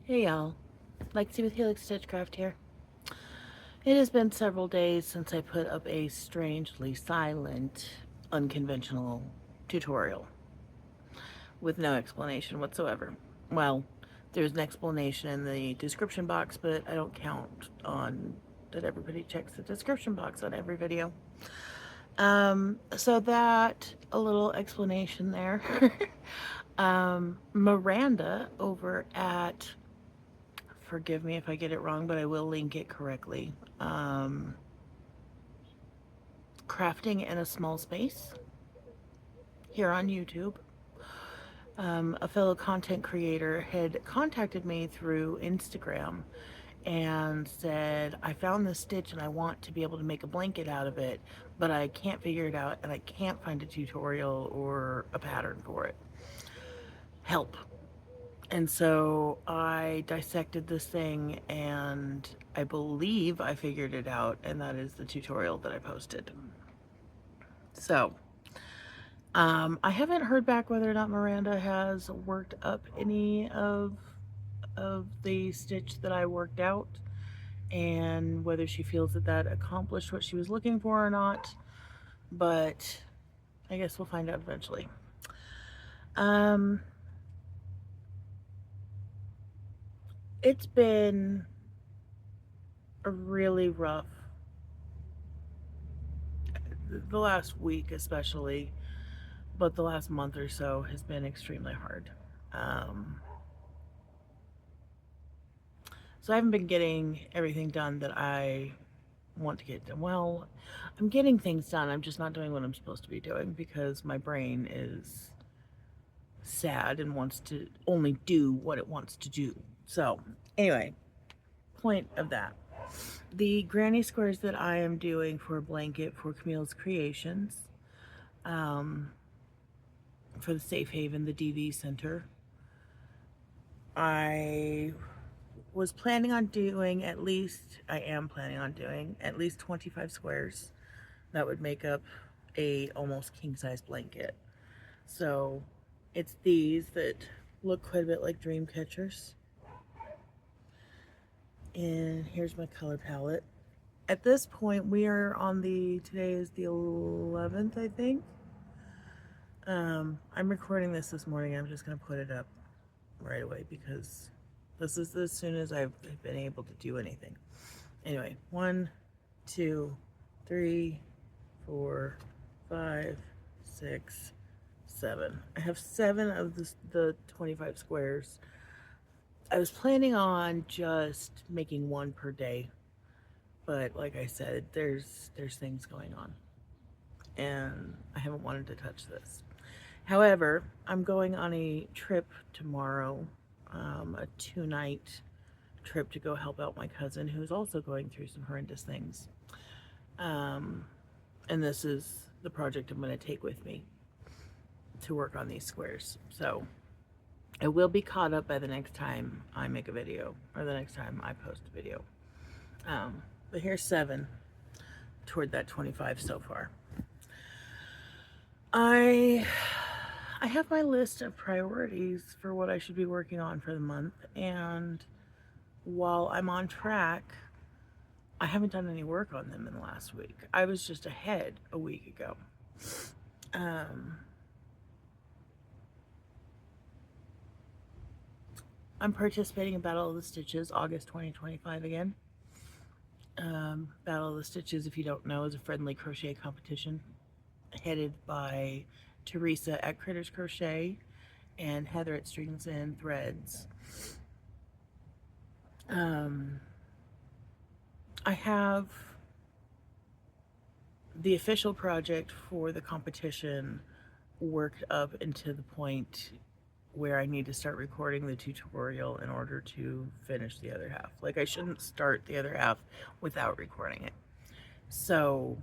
Hey y'all, Lexi with Helix Stitchcraft here. It has been several days since I put up a strangely silent, unconventional tutorial with no explanation whatsoever. Well, there's an explanation in the description box, but I don't count on that everybody checks the description box on every video. So that a little explanation there. Miranda over at, forgive me if I get it wrong, but I will link it correctly. Um, Crafting in a Small Space here on YouTube. A fellow content creator had contacted me through Instagram and said, I found this stitch and I want to be able to make a blanket out of it, but I can't figure it out and I can't find a tutorial or a pattern for it. Help. And so I dissected this thing and I believe I figured it out, and that is the tutorial that I posted. So, I haven't heard back whether or not Miranda has worked up any of the stitch that I worked out and whether she feels that that accomplished what she was looking for or not, but I guess we'll find out eventually. Um, it's been a really rough, the last week especially, but the last month or so has been extremely hard. Um, so I haven't been getting everything done that I want to get done. Well, I'm getting things done. I'm just not doing what I'm supposed to be doing because my brain is sad and wants to only do what it wants to do. So, anyway, point of that. The granny squares that I am doing for a blanket for Camille's Creations, um, for the Safe Haven, the DV Center, I was planning on doing at least, I am planning on doing at least 25 squares. That would make up a almost king size blanket. So it's these that look quite a bit like dream catchers. And here's my color palette. At this point, we are on today is the 11th, I think. I'm recording this morning. I'm just going to put it up right away because this is as soon as I've been able to do anything. Anyway, 1, 2, 3, 4, 5, 6, 7. I have 7 of the 25 squares. I was planning on just making one per day, but like I said, there's things going on, and I haven't wanted to touch this. However, I'm going on a trip tomorrow, a 2-night trip to go help out my cousin who's also going through some horrendous things. Um, and this is the project I'm going to take with me to work on these squares. So I will be caught up by the next time I make a video or the next time I post a video. But here's 7 toward that 25 so far. I have my list of priorities for what I should be working on for the month, and while I'm on track, I haven't done any work on them in the last week. I was just ahead a week ago. I'm participating in Battle of the Stitches August 2025 again. Battle of the Stitches, if you don't know, is a friendly crochet competition headed by Teresa at Critters Crochet and Heather at Strings and Threads. I have the official project for the competition worked up into the point where I need to start recording the tutorial in order to finish the other half. Like, I shouldn't start the other half without recording it. So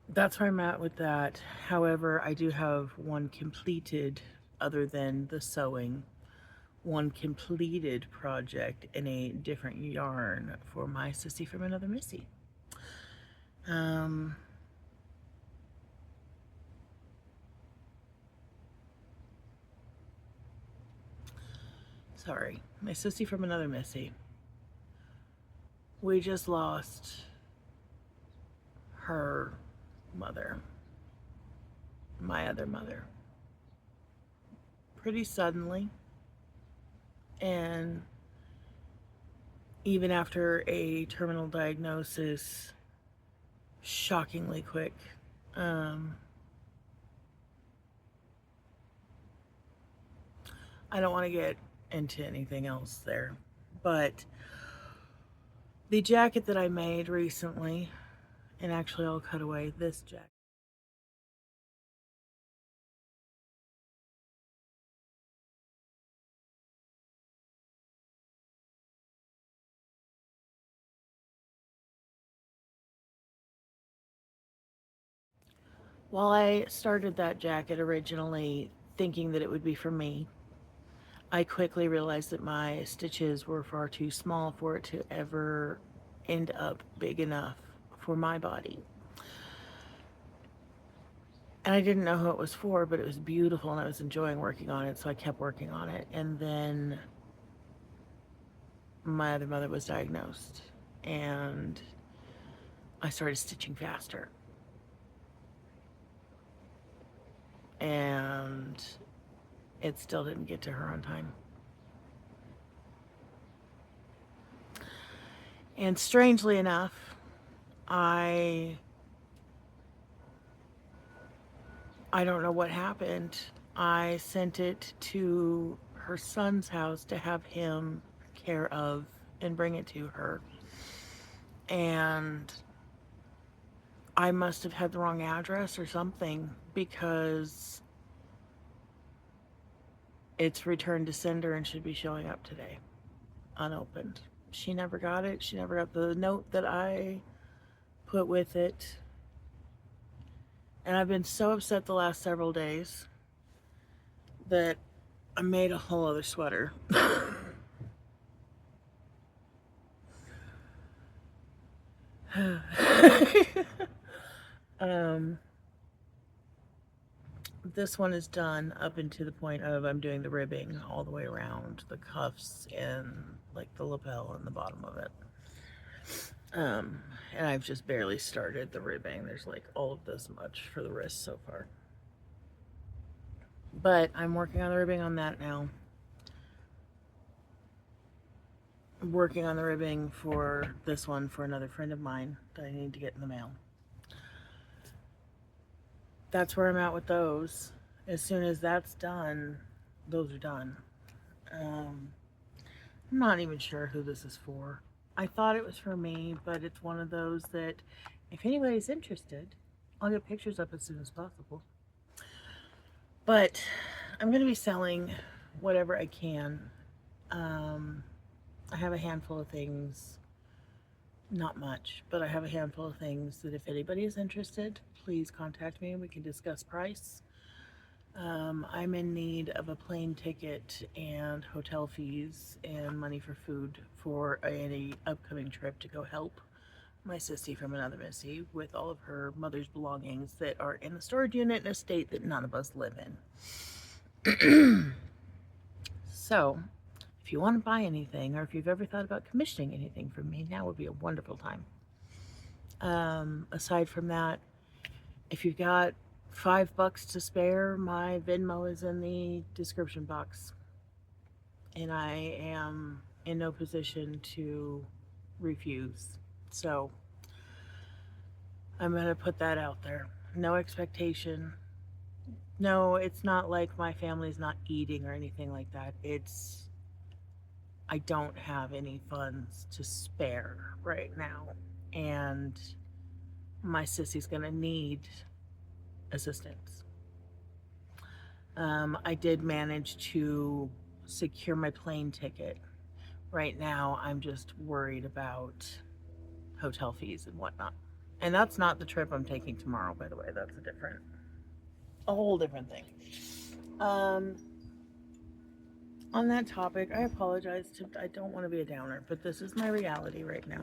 that's where I'm at with that. However, I do have one completed, other than the sewing, one completed project in a different yarn for my Sissy from Another Missy. sorry, my sissy from another Missy. We just lost her mother, my other mother, pretty suddenly. And even after a terminal diagnosis, shockingly quick. I don't want to get into anything else there, but the jacket that I made recently, and actually I'll cut away this jacket. While I started that jacket originally thinking that it would be for me, I quickly realized that my stitches were far too small for it to ever end up big enough for my body. And I didn't know who it was for, but it was beautiful and I was enjoying working on it, so I kept working on it. And then my other mother was diagnosed and I started stitching faster. And it still didn't get to her on time. And strangely enough, I don't know what happened. I sent it to her son's house to have him care of and bring it to her. And I must have had the wrong address or something, because it's returned to sender and should be showing up today, unopened. She never got it. She never got the note that I put with it. And I've been so upset the last several days that I made a whole other sweater. This one is done up into the point of I'm doing the ribbing all the way around the cuffs and like the lapel and the bottom of it. And I've just barely started the ribbing. There's like all of this much for the wrist so far. But I'm working on the ribbing on that now. I'm working on the ribbing for this one for another friend of mine that I need to get in the mail. That's where I'm at with those. As soon as that's done, those are done. I'm not even sure who this is for. I thought it was for me, but it's one of those that if anybody's interested, I'll get pictures up as soon as possible. But I'm going to be selling whatever I can. I have a handful of things, not much, but I have a handful of things that if anybody is interested, please contact me and we can discuss price. I'm in need of a plane ticket and hotel fees and money for food for any upcoming trip to go help my sissy from another Missy with all of her mother's belongings that are in the storage unit in a state that none of us live in. So, if you want to buy anything, or if you've ever thought about commissioning anything from me, now would be a wonderful time. Aside from that, if you've got $5 to spare, my Venmo is in the description box. And I am in no position to refuse. So, I'm going to put that out there. No expectation. No, it's not like my family's not eating or anything like that. It's I don't have any funds to spare right now. And my sissy's going to need assistance. I did manage to secure my plane ticket. Right now, I'm just worried about hotel fees and whatnot. And that's not the trip I'm taking tomorrow, by the way. That's a whole different thing. On that topic, I apologize. I don't want to be a downer, but this is my reality right now.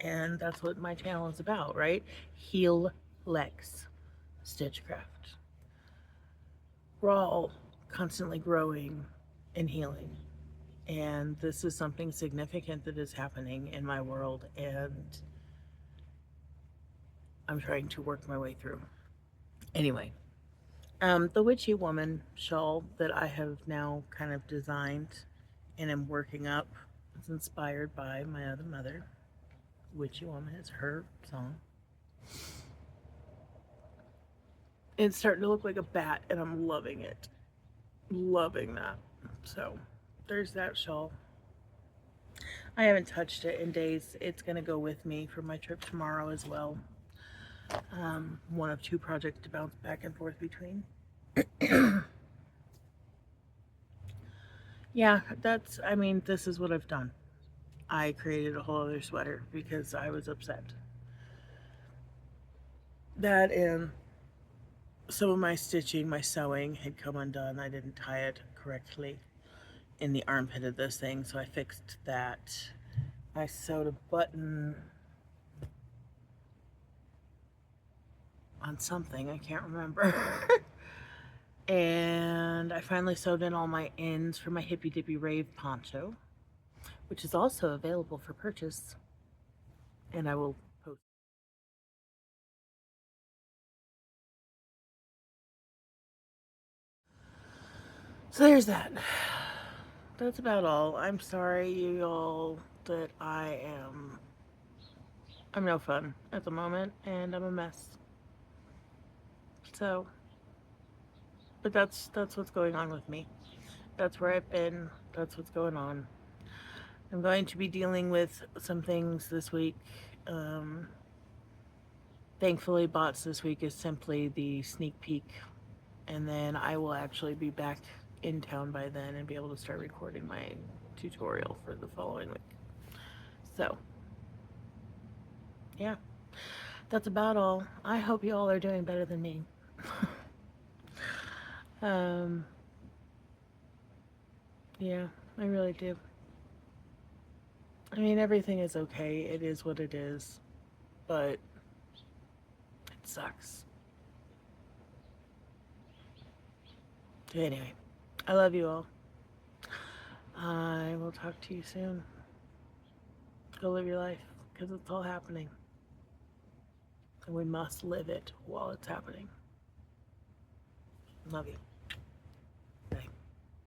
And that's what my channel is about, right? Heal Lex Stitchcraft. We're all constantly growing and healing. And this is something significant that is happening in my world, and I'm trying to work my way through. Anyway, the witchy woman shawl that I have now kind of designed and am working up is inspired by my other mother. Witchy woman is her song. It's starting to look like a bat, and I'm loving it. Loving that. So, there's that shawl. I haven't touched it in days. It's going to go with me for my trip tomorrow as well. One of two projects to bounce back and forth between. Yeah, this is what I've done. I created a whole other sweater because I was upset. That and some of my stitching, my sewing had come undone. I didn't tie it correctly in the armpit of this thing, so I fixed that. I sewed a button on something, I can't remember. And I finally sewed in all my ends for my Hippy Dippy Rave poncho, which is also available for purchase. And I will post. So there's that. That's about all. I'm sorry, you all, that I'm no fun at the moment, and I'm a mess. So, but that's what's going on with me. That's where I've been. That's what's going on. I'm going to be dealing with some things this week. Thankfully, bots this week is simply the sneak peek, and then I will actually be back in town by then and be able to start recording my tutorial for the following week. So, yeah, that's about all. I hope you all are doing better than me. Yeah, I really do. I mean, everything is okay. It is what it is, but it sucks. Anyway, I love you all. I will talk to you soon. Go live your life, because it's all happening. And we must live it while it's happening. Love you.